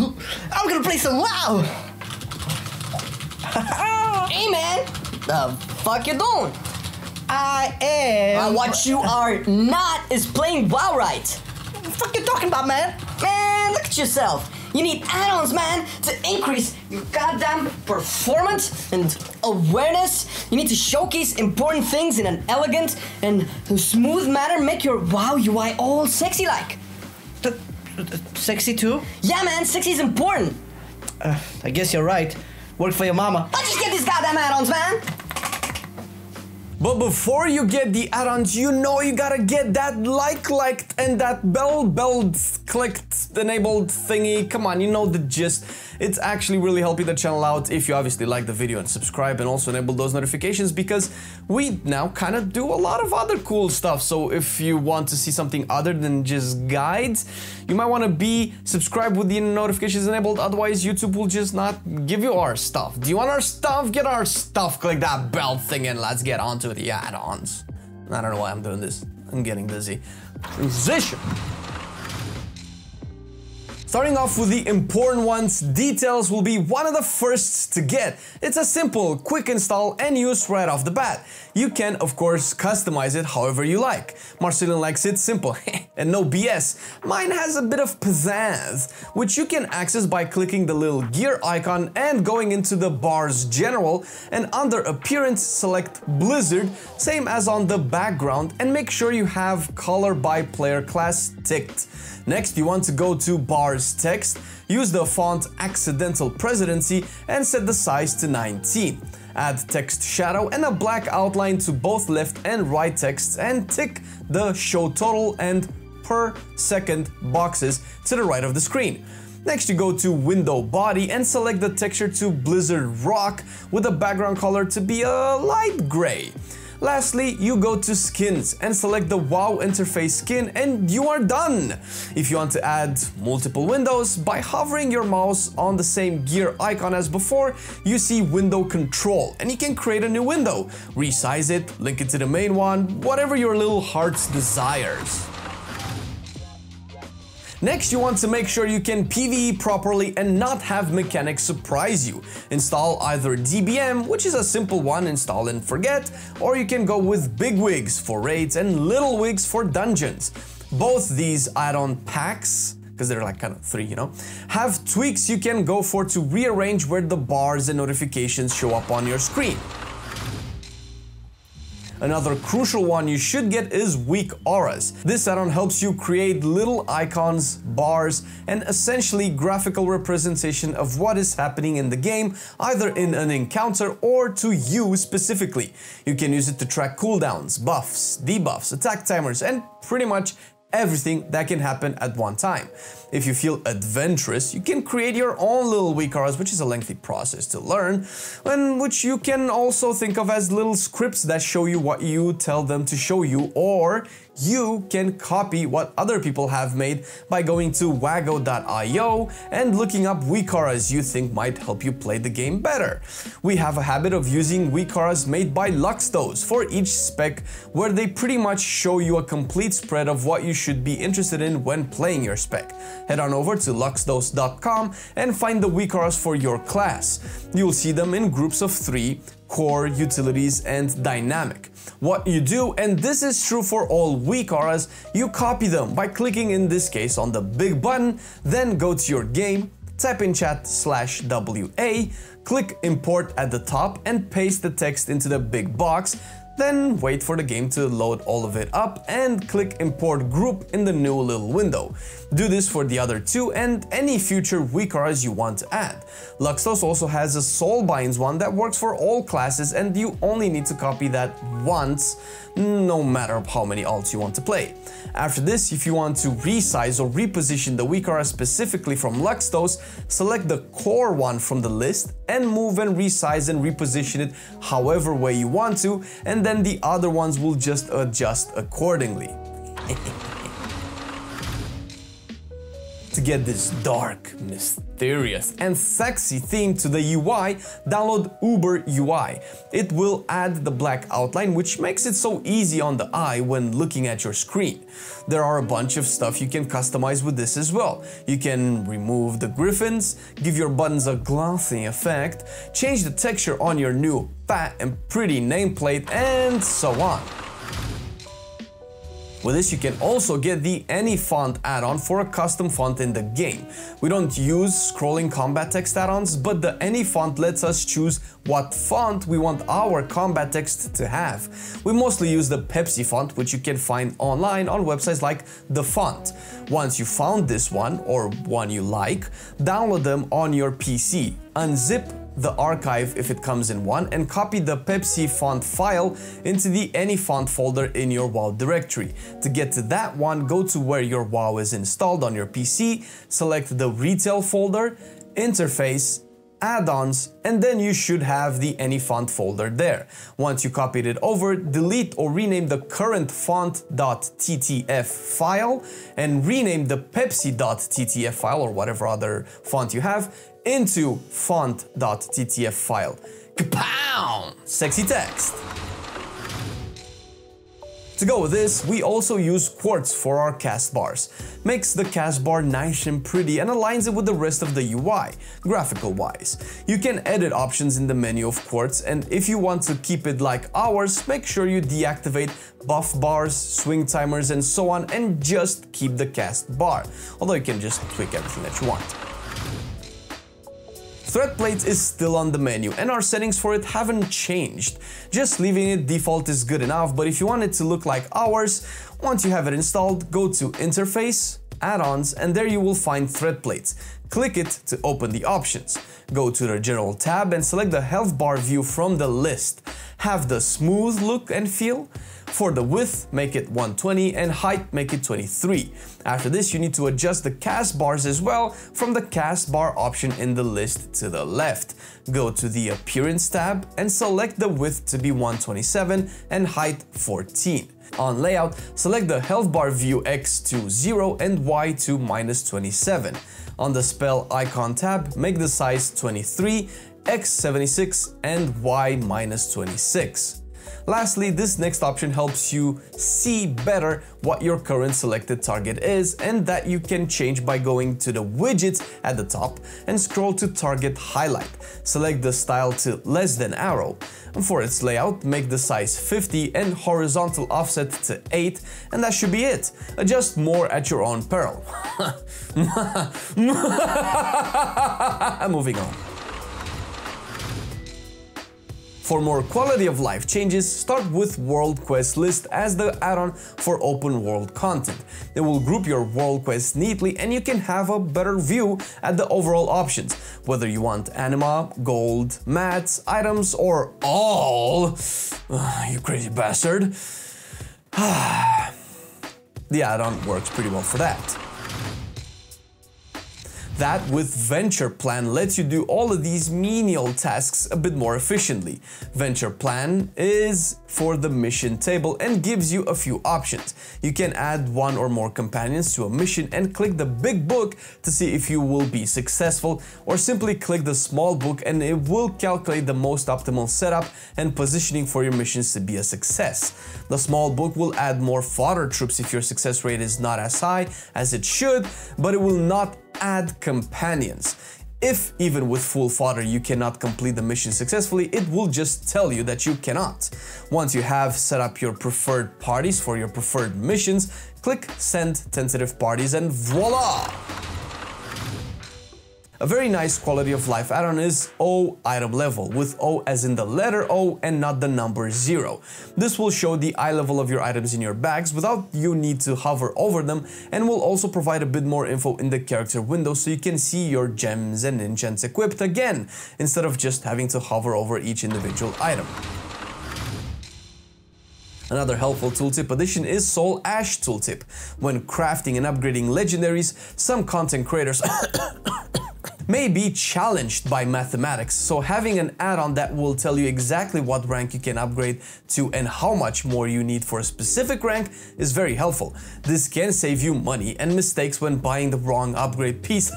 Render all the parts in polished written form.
I'm gonna play some WoW! Hey man, the fuck you doing? I am... What you are not is playing WoW right. What the fuck you talking about, man? Man, look at yourself. You need add-ons, man, to increase your goddamn performance and awareness. You need to showcase important things in an elegant and smooth manner. Make your WoW UI all sexy-like. Sexy too? Yeah, man, sexy is important. I guess you're right. Work for your mama. Let's just get these goddamn add-ons, man. But before you get the add-ons, you know you gotta get that liked and that bell clicked enabled thingy. Come on, you know the gist. It's actually really helping the channel out if you obviously like the video and subscribe and also enable those notifications, because we now kind of do a lot of other cool stuff. So if you want to see something other than just guides, you might want to be subscribed with the notifications enabled, otherwise YouTube will just not give you our stuff. Do you want our stuff? Get our stuff, click that bell thing and let's get on to the add-ons. I don't know why I'm doing this. I'm getting dizzy. Transition. Starting off with the important ones, details will be one of the first to get. It's a simple, quick install and use right off the bat. You can, of course, customize it however you like. Marcelian likes it simple and no BS. Mine has a bit of pizzazz, which you can access by clicking the little gear icon and going into the bars general, and under appearance select Blizzard, same as on the background, and make sure you have color by player class ticked. Next, you want to go to bars text, use the font Accidental Presidency and set the size to 19. Add text shadow and a black outline to both left and right texts and tick the show total and per second boxes to the right of the screen. Next, you go to window body and select the texture to Blizzard Rock with the background color to be a light gray. Lastly, you go to skins and select the WoW interface skin and you are done. If you want to add multiple windows, by hovering your mouse on the same gear icon as before, you see window control and you can create a new window, resize it, link it to the main one, whatever your little heart's desires. Next, you want to make sure you can PvE properly and not have mechanics surprise you. Install either DBM, which is a simple one, install and forget, or you can go with Big Wigs for raids and Little Wigs for dungeons. Both these add-on packs, because they're like kind of three, you know, have tweaks you can go for to rearrange where the bars and notifications show up on your screen. Another crucial one you should get is Weakauras. This add-on helps you create little icons, bars, and essentially graphical representation of what is happening in the game, either in an encounter or to you specifically. You can use it to track cooldowns, buffs, debuffs, attack timers, and pretty much everything that can happen at one time. If you feel adventurous, you can create your own little Weakauras, which is a lengthy process to learn, and which you can also think of as little scripts that show you what you tell them to show you, or you can copy what other people have made by going to wago.io and looking up Weakauras you think might help you play the game better. We have a habit of using Weakauras made by Luxtos for each spec, where they pretty much show you a complete spread of what you should be interested in when playing your spec. Head on over to luxtos.com and find the Weakauras for your class. You'll see them in groups of 3, core, utilities, and dynamic. What you do, and this is true for all Weakauras, you copy them by clicking, in this case, on the big button, then go to your game, type in chat /WA, click import at the top and paste the text into the big box, then wait for the game to load all of it up and click import group in the new little window. Do this for the other two and any future Weakauras you want to add. Luxtos also has a Soulbinds one that works for all classes, and you only need to copy that once, no matter how many alts you want to play. After this, if you want to resize or reposition the Weakaura specifically from Luxtos, select the core one from the list and move and resize and reposition it however way you want to, and then the other ones will just adjust accordingly. To get this dark, mysterious and sexy theme to the UI, download Uber UI. It will add the black outline, which makes it so easy on the eye when looking at your screen. There are a bunch of stuff you can customize with this as well. You can remove the griffins, give your buttons a glossy effect, change the texture on your new fat and pretty nameplate, and so on. With this, you can also get the Anyfont add-on for a custom font in the game. We don't use scrolling combat text add-ons, but the Anyfont lets us choose what font we want our combat text to have. We mostly use the Pepsi font, which you can find online on websites like The Font. Once you found this one, or one you like, download them on your PC. Unzip the archive if it comes in one, and copy the Pepsi font file into the Anyfont folder in your WoW directory. To get to that one, go to where your WoW is installed on your PC, select the retail folder, interface, add-ons, and then you should have the Anyfont folder there. Once you copied it over, delete or rename the current font.ttf file and rename the Pepsi.ttf file, or whatever other font you have, into font.ttf file. Kapow! Sexy text! To go with this, we also use Quartz for our cast bars. Makes the cast bar nice and pretty and aligns it with the rest of the UI, graphical wise. You can edit options in the menu of Quartz, and if you want to keep it like ours, make sure you deactivate buff bars, swing timers, and so on, and just keep the cast bar, although you can just tweak everything that you want. Thread plate is still on the menu, and our settings for it haven't changed. Just leaving it default is good enough, but if you want it to look like ours, once you have it installed, go to Interface, Add-ons, and there you will find thread plates. Click it to open the options. Go to the General tab and select the health bar view from the list. Have the smooth look and feel. For the width, make it 120, and height, make it 23. After this, you need to adjust the cast bars as well from the cast bar option in the list to the left. Go to the Appearance tab and select the width to be 127 and height 14. On layout, select the health bar view X to 0 and Y to -27. On the spell icon tab, make the size 23, X 76 and Y -26. Lastly, this next option helps you see better what your current selected target is, and that you can change by going to the widgets at the top and scroll to target highlight. Select the style to less than arrow. And for its layout, make the size 50 and horizontal offset to 8, and that should be it. Adjust more at your own peril. Moving on. For more quality of life changes, start with WorldQuestList as the add-on for open world content. It will group your world quests neatly, and you can have a better view at the overall options, whether you want anima, gold, mats, items, or all. You crazy bastard. The add-on works pretty well for that. That with Venture Plan lets you do all of these menial tasks a bit more efficiently. Venture Plan is for the mission table and gives you a few options. You can add one or more companions to a mission and click the big book to see if you will be successful, or simply click the small book and it will calculate the most optimal setup and positioning for your missions to be a success. The small book will add more fodder troops if your success rate is not as high as it should, but it will not add companions. If even with full fodder you cannot complete the mission successfully, it will just tell you that you cannot. Once you have set up your preferred parties for your preferred missions, click Send Tentative Parties and voila! A very nice quality of life add-on is O item level, with O as in the letter O and not the number 0. This will show the eye level of your items in your bags without you need to hover over them, and will also provide a bit more info in the character window so you can see your gems and enchants equipped again, instead of just having to hover over each individual item. Another helpful tooltip addition is Soulash Tooltip. When crafting and upgrading legendaries, some content creators may be challenged by mathematics, so having an add-on that will tell you exactly what rank you can upgrade to and how much more you need for a specific rank is very helpful. This can save you money and mistakes when buying the wrong upgrade piece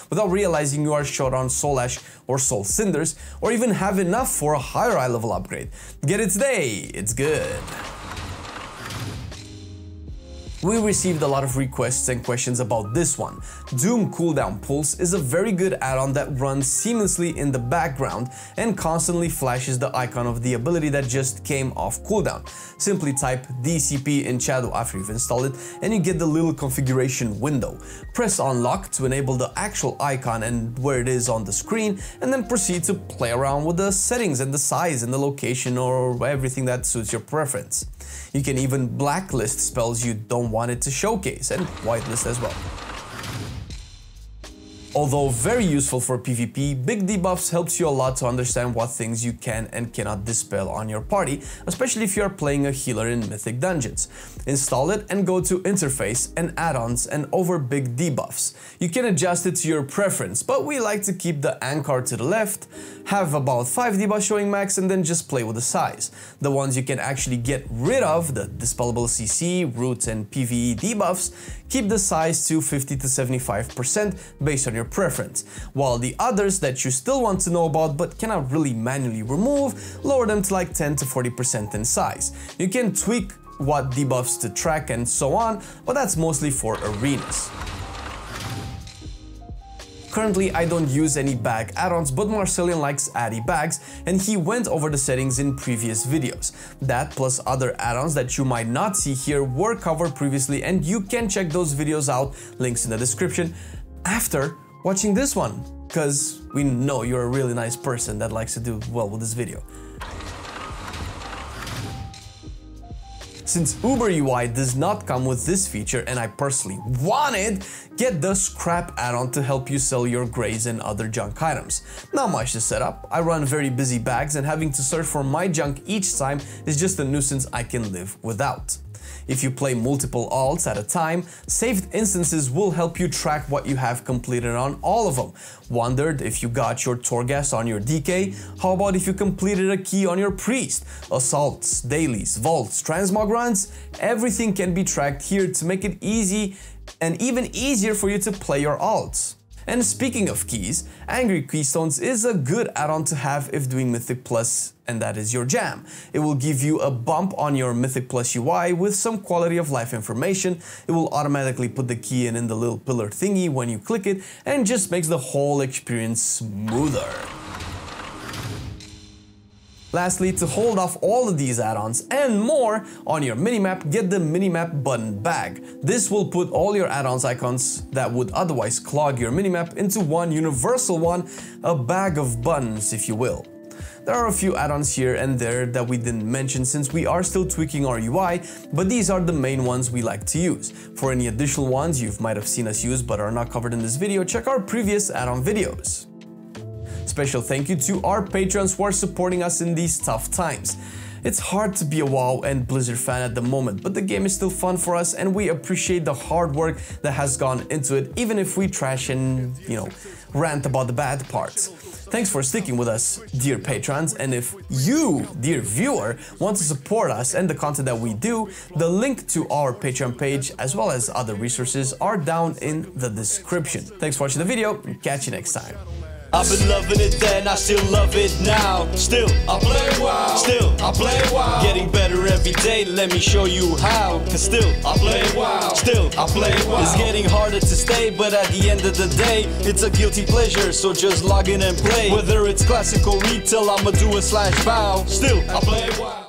without realizing you are short on Soulash or Soul Cinders, or even have enough for a higher eye level upgrade. Get it today, it's good. We received a lot of requests and questions about this one. DoomCooldownPulse is a very good add-on that runs seamlessly in the background and constantly flashes the icon of the ability that just came off cooldown. Simply type DCP in Shadow after you've installed it and you get the little configuration window. Press unlock to enable the actual icon and where it is on the screen, and then proceed to play around with the settings and the size and the location or everything that suits your preference. You can even blacklist spells you don't want it to showcase, and whitelist as well. Although very useful for PvP, Big Debuffs helps you a lot to understand what things you can and cannot dispel on your party, especially if you are playing a healer in Mythic Dungeons. Install it and go to Interface and Add-ons and over Big Debuffs. You can adjust it to your preference, but we like to keep the anchor to the left, have about 5 debuffs showing max, and then just play with the size. The ones you can actually get rid of, the Dispellable CC, Root, and PvE debuffs, keep the size to 50 to 75% based on your preference, while the others that you still want to know about but cannot really manually remove, lower them to like 10 to 40% in size. You can tweak what debuffs to track and so on, but that's mostly for arenas. Currently, I don't use any bag add-ons, but Marcelian likes AdiBags, and he went over the settings in previous videos. That plus other add-ons that you might not see here were covered previously, and you can check those videos out, links in the description, after watching this one, because we know you're a really nice person that likes to do well with this video. Since Uber UI does not come with this feature and I personally want it, get the Scrap add-on to help you sell your grays and other junk items. Not much to set up. I run very busy bags and having to search for my junk each time is just a nuisance I can live without. If you play multiple alts at a time, saved instances will help you track what you have completed on all of them. Wondered if you got your Torghast on your DK? How about if you completed a key on your Priest? Assaults, dailies, vaults, transmog runs? Everything can be tracked here to make it easy and even easier for you to play your alts. And speaking of keys, Angry Keystones is a good add-on to have if doing Mythic Plus and that is your jam. It will give you a bump on your Mythic Plus UI with some quality of life information. It will automatically put the key in the little pillar thingy when you click it and just makes the whole experience smoother. Lastly, to hold off all of these add-ons and more on your minimap, get the Minimap Button Bag. This will put all your add-ons icons that would otherwise clog your minimap into one universal one, a bag of buttons if you will. There are a few add-ons here and there that we didn't mention since we are still tweaking our UI, but these are the main ones we like to use. For any additional ones you might have seen us use but are not covered in this video, check our previous add-on videos. Special thank you to our patrons who are supporting us in these tough times. It's hard to be a WoW and Blizzard fan at the moment, but the game is still fun for us and we appreciate the hard work that has gone into it, even if we trash and, rant about the bad parts. Thanks for sticking with us, dear patrons, and if you, dear viewer, want to support us and the content that we do, the link to our Patreon page as well as other resources are down in the description. Thanks for watching the video, and catch you next time. I've been loving it then, I still love it now. Still, I play WoW. Still, I play WoW. Getting better every day, let me show you how. Cause still, I play WoW. Still, I play WoW. It's getting harder to stay, but at the end of the day, it's a guilty pleasure, so just log in and play. Whether it's classic or retail, I'ma do a /bow. Still, I play WoW.